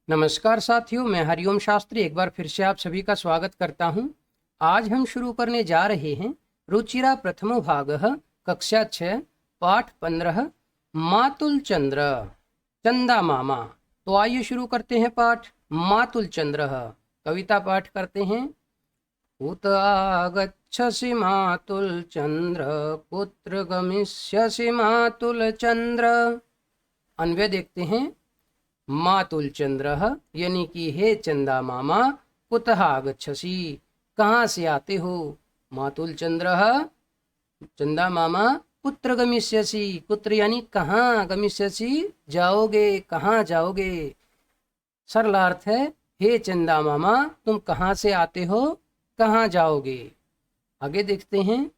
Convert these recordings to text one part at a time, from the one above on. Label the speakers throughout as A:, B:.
A: नमस्कार साथियों, मैं हरिओम शास्त्री एक बार फिर से आप सभी का स्वागत करता हूं। आज हम शुरू करने जा रहे हैं रुचिरा प्रथमो भागः कक्षा 6 पाठ 15 मातुल चंद्र चंदा मामा। तो आइए शुरू करते हैं पाठ मातुल चंद्र। कविता पाठ करते हैं। उत आगच्छसि मातुल चंद्र कुत्र गमिष्यसि मातुल चंद्र। अन्वय देखते हैं। मातुल चंद्र यानी कि हे चंदा मामा, कुतः आगच्छसि कहाँ से आते हो। मातुल चंद्र चंदा मामा, कुत्र गमिष्यसि कुत्र यानी कहाँ, गमिष्यसि जाओगे, कहाँ जाओगे। सरलार्थ है हे चंदा मामा तुम कहाँ से आते हो, कहाँ जाओगे। आगे देखते हैं।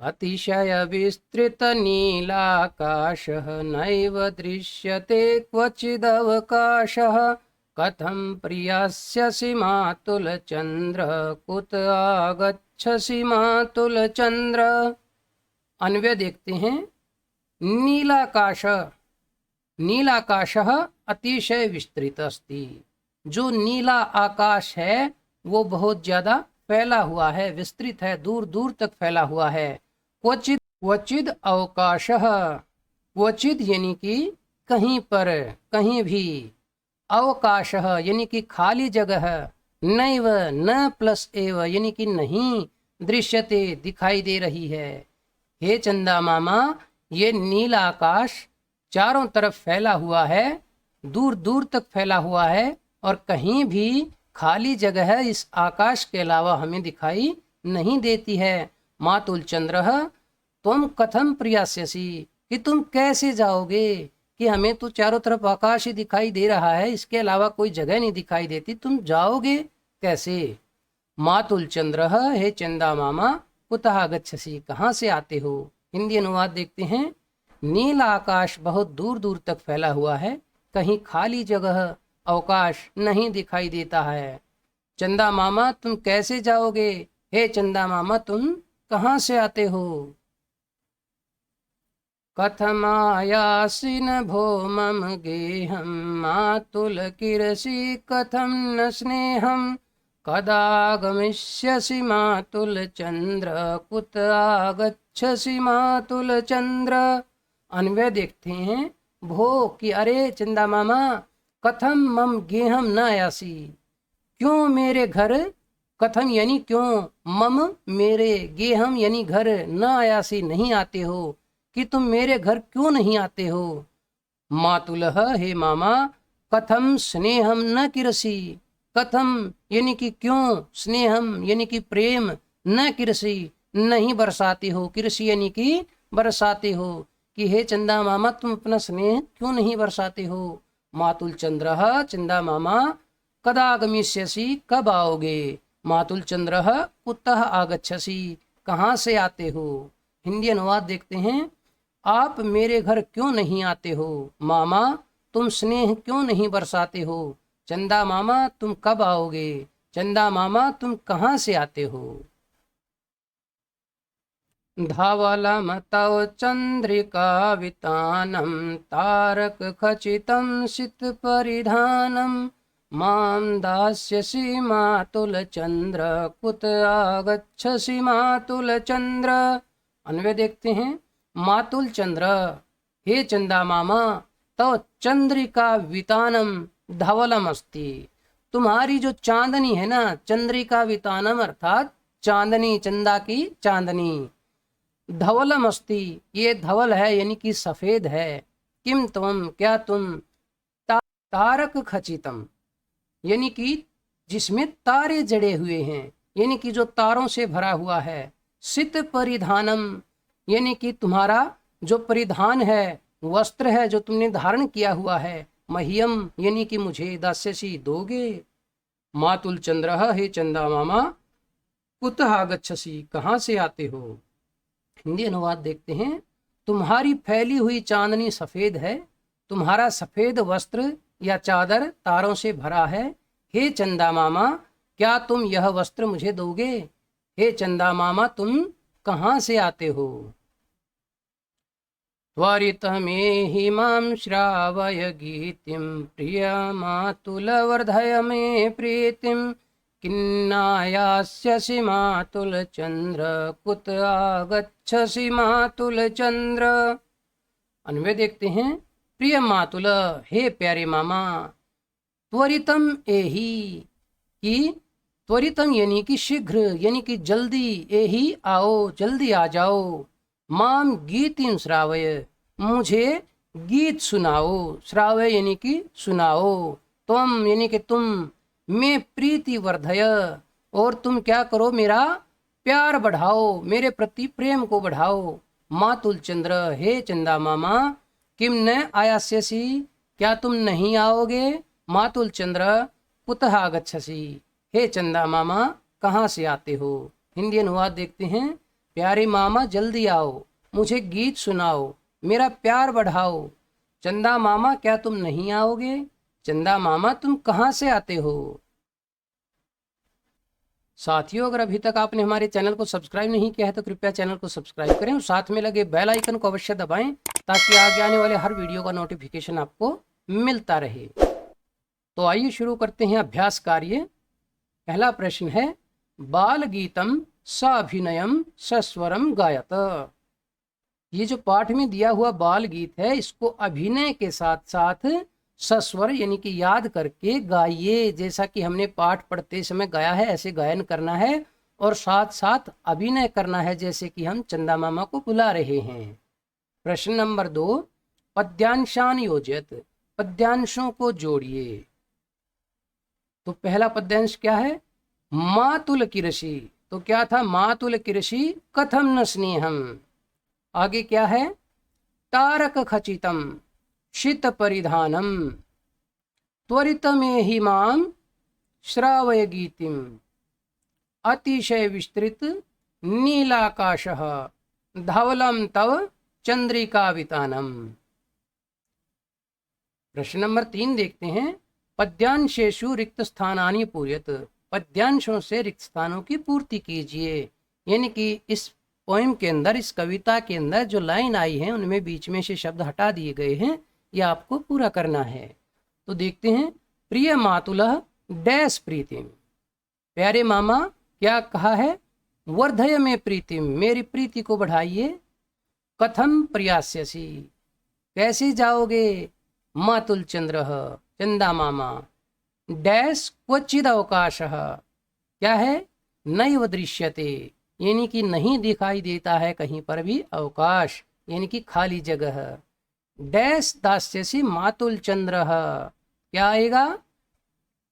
A: अतिशय विस्तृत नीलाकाशः नैव दृश्यते क्वचिदवकाशः कथं प्रियास्यसि मातुल चंद्र कुत आगच्छसि मातुल चंद्र। अन्वय देखते हैं। नीलाकाश, नीलाकाशः अतिशय विस्तृत अस्ति। जो नीला आकाश है वो बहुत ज्यादा फैला हुआ है, विस्तृत है, दूर दूर तक फैला हुआ है। क्वचिद क्वचिद अवकाशः, क्वचिद यानी कि कहीं पर, कहीं भी। अवकाशः यानी कि खाली जगह। नैव न प्लस एव यानी कि नहीं। दृश्यते दिखाई दे रही है। हे चंदा मामा, ये नीला आकाश चारों तरफ फैला हुआ है, दूर दूर तक फैला हुआ है और कहीं भी खाली जगह है इस आकाश के अलावा हमें दिखाई नहीं देती है। मातुल चंद्र तुम कथम प्रयास्यसि कि तुम कैसे जाओगे, कि हमें तो चारों तरफ आकाश ही दिखाई दे रहा है, इसके अलावा कोई जगह नहीं दिखाई देती, तुम जाओगे कैसे। मातुल चंद्र हे चंदा मामा कुतः आगच्छसि कहाँ से आते हो। हिंदी अनुवाद देखते हैं। नीला आकाश बहुत दूर दूर तक फैला हुआ है, कहीं खाली जगह अवकाश नहीं दिखाई देता है। चंदा मामा तुम कैसे जाओगे, हे चंदा मामा तुम कहाँ से आते हो। कथमायासि न भो मम गेहं मातुल किरसि कथं न स्नेहं कदा गमिष्यसि मातुल चंद्र कुत आगच्छसि मातुल चंद्र। अन्वय देखते हैं। भो कि अरे चंदा मामा, कथम मम गेहम न आयासी क्यों मेरे घर, कथम यानी क्यों, मम मेरे, गेहम यानी घर, न आयासी नहीं आते हो, कि तुम मेरे घर क्यों नहीं आते हो। मातुलः हे मामा, कथम स्नेहम न किरसी, कथम यानी कि क्यों, स्नेहम यानी कि प्रेम, न किरसी नहीं बरसाते हो, किरसी यानी कि बरसाते हो, कि हे चंदा मामा तुम अपना स्नेह क्यों नहीं बरसाते हो। मातुल चंद्र चंदा मामा, कदा गमिष्यसि कब आओगे। मातुल चंद्र कुतः आगच्छसि कहाँ से आते हो। हिंदी अनुवाद देखते हैं। आप मेरे घर क्यों नहीं आते हो। मामा तुम स्नेह क्यों नहीं बरसाते हो। चंदा मामा तुम कब आओगे। चंदा मामा तुम कहाँ से आते हो। धवलं तव चन्द्रिकावितानं तारकखचितं सितपरिधानं मां दास्यसि मातुलचंद्र कुत आगच्छसि मातुलचंद्र। अन्वय देखते हैं। मातुल चंद्र हे चंदा मामा, तव चंद्रिका वितानम धवलम अस्ति, तुम्हारी जो चांदनी है ना, चंद्रिका वितानम अर्थात चांदनी, चंदा की चांदनी। धवलम अस्ति ये धवल है यानी कि सफेद है। किम तुम क्या तुम, तारक खचितम यानी कि जिसमें तारे जड़े हुए हैं, यानी कि जो तारों से भरा हुआ है। सित परिधानम यानी कि तुम्हारा जो परिधान है, वस्त्र है जो तुमने धारण किया हुआ है। मह्यम यानी कि मुझे, दास्यसि दोगे। मातुल चंद्र हे चंदा मामा, कुतः आगच्छसि कहाँ से आते हो। हिंदी अनुवाद देखते हैं। तुम्हारी फैली हुई चांदनी सफेद है, तुम्हारा सफेद वस्त्र या चादर तारों से भरा है। हे चंदा मामा क्या तुम यह वस्त्र मुझे दोगे। हे चंदा मामा तुम कहाँ से आते हो। त्वरितमेहि मां श्रावय गीतिं प्रियमातुलवर्धय मे प्रीतिं किन्नायास्यसि मातुलचन्द्र कुत आगच्छसि मातुलचन्द्र। अन्वय देखते हैं। प्रिय मातुल, हे प्यारे मामा, त्वरितम एहि कि त्वरितम यानी कि शीघ्र, यानी कि जल्दी, एहि आओ, जल्दी आ जाओ, माम गीतिम श्रावय, मुझे गीत सुनाओ, श्रावय यानी कि सुनाओ, तुम यानी कि तुम, मैं प्रीति वर्धय, और तुम क्या करो, मेरा प्यार बढ़ाओ, मेरे प्रति प्रेम को बढ़ाओ, मातुल चंद्र, हे चंदा मामा, किम न आयास्यसि, क्या तुम नहीं आओगे, मातुल चंद्र कुतः आगच्छसि, हे चंदा मामा कहाँ से आते हो। हिंदी अनुवाद देखते हैं। प्यारे मामा जल्दी आओ, मुझे गीत सुनाओ, मेरा प्यार बढ़ाओ, चंदा मामा क्या तुम नहीं आओगे, चंदा मामा तुम कहाँ से आते हो। साथियों, अगर अभी तक आपने हमारे चैनल को सब्सक्राइब नहीं किया है तो कृपया चैनल को सब्सक्राइब करें और साथ में लगे बेल आइकन को अवश्य दबाएं ताकि आगे आने वाले हर वीडियो का नोटिफिकेशन आपको मिलता रहे। तो आइए शुरू करते हैं अभ्यास कार्य। पहला प्रश्न है, बाल गीतम साभिनयम सस्वरम गायत। ये जो पाठ में दिया हुआ बाल गीत है, इसको अभिनय के साथ साथ सस्वर यानी कि याद करके गाइए। जैसा कि हमने पाठ पढ़ते समय गाया है ऐसे गायन करना है और साथ साथ अभिनय करना है, जैसे कि हम चंदा मामा को बुला रहे हैं। प्रश्न नंबर 2, पद्यांशान योजित, पद्यांशों को जोड़िए। तो पहला पद्यांश क्या है, मातुल किरसी, तो क्या था, मातुल किरसी कथम न स्नेहम। आगे क्या है, तारक खचितम शीत परिधानम त्वरितमेहि माम श्रावय गीतिम अतिशय विस्तृत नीलाकाशः धवलम तव चंद्रिका वितानम। प्रश्न नंबर 3 देखते हैं, पद्यांशेषु रिक्त स्थानानि पूर्यत, पद्यांशों से रिक्त स्थानों की पूर्ति कीजिए। यानी कि इस पोएम के अंदर, इस कविता के अंदर जो लाइन आई है उनमें बीच में से शब्द हटा दिए गए हैं, यह आपको पूरा करना है। तो देखते हैं, प्रिय मातुलः डैश प्रीतिम, प्यारे मामा क्या कहा है, वर्धय में प्रीतिम, मेरी प्रीति को बढ़ाइए, कथम प्रयास्यसि, कैसे जाओगे, मातुल चंद्र, चंदा मामा, डैश क्वचिद अवकाशः, क्या है, नैव दृश्यते, यानी कि नहीं दिखाई देता है कहीं पर भी, अवकाश यानी कि खाली जगह, डैश दास्यसि मातुल चंद्र, क्या आएगा,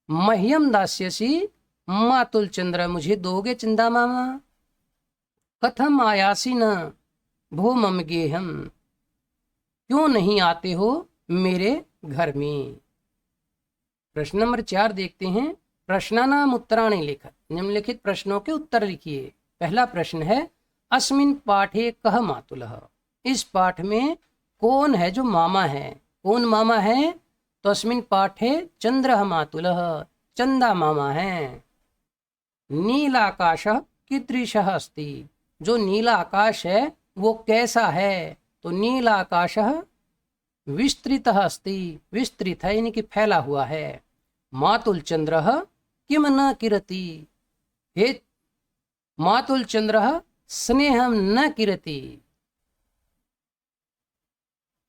A: मह्यम दास्यसि मातुल चंद्र, मुझे दोगे चंदा मामा, कथम आयासी न भो मम गेहम, क्यों नहीं आते हो मेरे घर में। प्रश्न नंबर 4 देखते हैं, प्रश्नानाम उत्तराणि लिख, निम्नलिखित प्रश्नों के उत्तर लिखिए। पहला प्रश्न है, अस्मिन् पाठे कह मातुलः, इस पाठ में कौन है जो मामा है, कौन मामा है, तो अस्मिन् पाठे चंद्रः मातुलः, चंदा मामा है। नीलाकाशः कीदृशः अस्ति, जो नीला आकाश है वो कैसा है, तो नीलाकाशः विस्तृतः अस्ति, विस्तृत है यानी कि फैला हुआ है। मातुल चंद्रः किम न किरति, हे मातुल चंद्रः स्नेहम न किरति,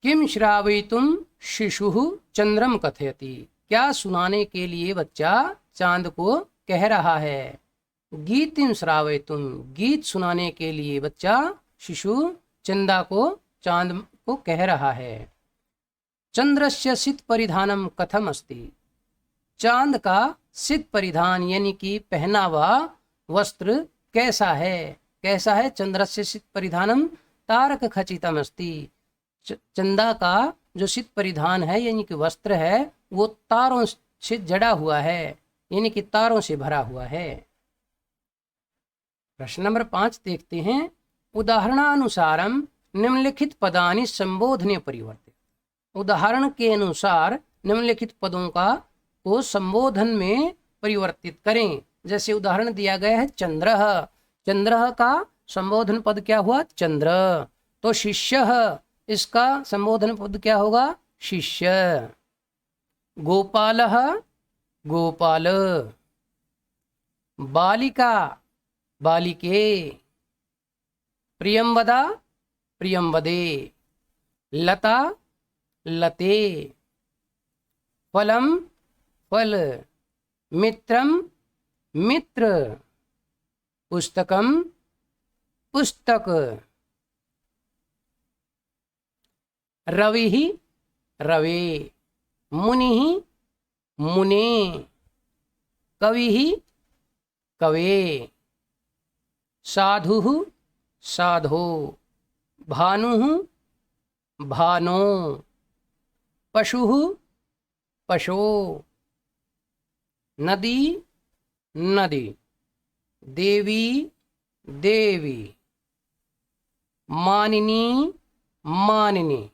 A: किम श्रावयितुम शिशुः चंद्रम कथयति, क्या सुनाने के लिए बच्चा चांद को कह रहा है। गीतिम श्रावयितुम, गीत सुनाने के लिए बच्चा शिशु चंदा को, चांद को कह रहा है। चंद्रस्य सित परिधानम कथम अस्ति, चांद का सित परिधान यानी कि पहनावा वस्त्र कैसा है, कैसा है, चंद्रस्य सित परिधानम तारक खचितम अस्ति, चंदा का जो सित परिधान है यानी कि वस्त्र है वो तारों से जड़ा हुआ है, यानी कि तारों से भरा हुआ है। प्रश्न नंबर 5 देखते हैं, उदाहरणानुसारम निम्नलिखित पदानि संबोधने परिवर्तित, उदाहरण के अनुसार निम्नलिखित पदों का को संबोधन में परिवर्तित करें। जैसे उदाहरण दिया गया है चंद्रः, चंद्रः का संबोधन पद क्या हुआ, चंद्र। तो शिष्यः, इसका संबोधन पद क्या होगा? शिष्य। गोपालः गोपाल। बालिका बालिके। प्रियंवदा प्रियंवदे। लता लते। फलम फल। मित्रम मित्र। पुस्तकम पुस्तक। रविः रवे। मुनिः मुने। कविः कवे। साधुः साधो। भानुः भानो। पशुः पशो। नदी नदी। देवी देवी। मानिनी मानिनी।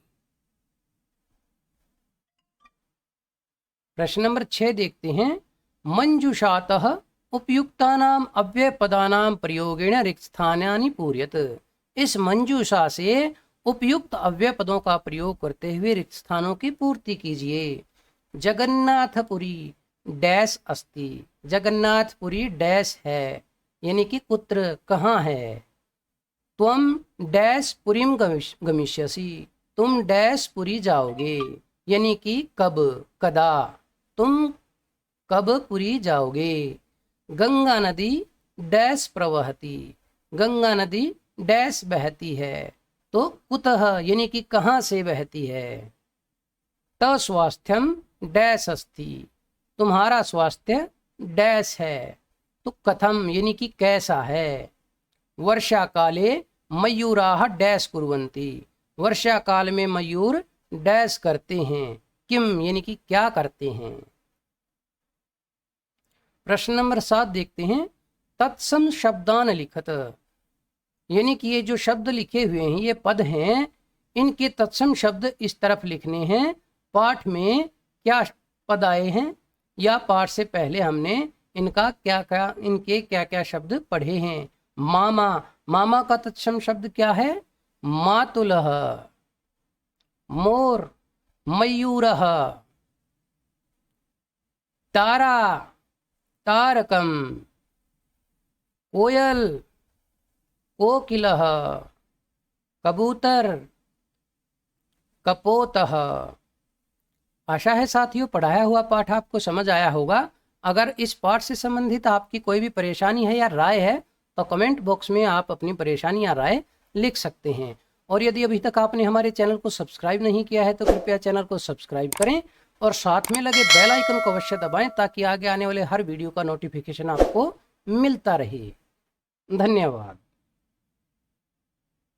A: प्रश्न नंबर 6 देखते हैं। मंजुषातः उपयुक्तानाम अव्ययपदानाम प्रयोगेण रिक्त स्थानानि पूर्यत। इस मंजूषा से उपयुक्त अव्यय पदों का प्रयोग करते हुए रिक्त स्थानों की पूर्ति कीजिए। जगन्नाथपुरी डैश अस्ति। जगन्नाथपुरी डैश है, यानी कि कुत्र कहाँ है। त्वम डैश पुरीम गमिष्यसि। तुम डैश पुरी जाओगे, यानी कि कब कदा। तुम कब पुरी जाओगे। गंगा नदी डैश प्रवहती। गंगा नदी डैश बहती है, तो कुतः यानी कि कहाँ से बहती है। तस्वास्थ्यम डैश अस्ति। तुम्हारा स्वास्थ्य डैश है, तो कथम यानी कि कैसा है। वर्षा काले मयूराः डैश कुर्वन्ति। वर्षा काल में मयूर डैश करते हैं। किम यानी कि क्या करते हैं। प्रश्न नंबर 7 देखते हैं। तत्सम शब्दान लिखत। यानी कि ये जो शब्द लिखे हुए हैं, ये पद हैं, इनके तत्सम शब्द इस तरफ लिखने हैं। पाठ में क्या पद आए हैं, या पाठ से पहले हमने इनके क्या क्या शब्द पढ़े हैं। मामा, मामा का तत्सम शब्द क्या है? मातुलः। मोर मयूरः। तारा तारकम। कोयल कोकिलः। कबूतर कपोतः। आशा है साथियों पढ़ाया हुआ पाठ आपको समझ आया होगा। अगर इस पाठ से संबंधित आपकी कोई भी परेशानी है या राय है तो कमेंट बॉक्स में आप अपनी परेशानी या राय लिख सकते हैं। और यदि अभी तक आपने हमारे चैनल को सब्सक्राइब नहीं किया है तो कृपया चैनल को सब्सक्राइब करें और साथ में लगे बेल आइकन को अवश्य दबाएं ताकि आगे आने वाले हर वीडियो का नोटिफिकेशन आपको मिलता रहे। धन्यवाद।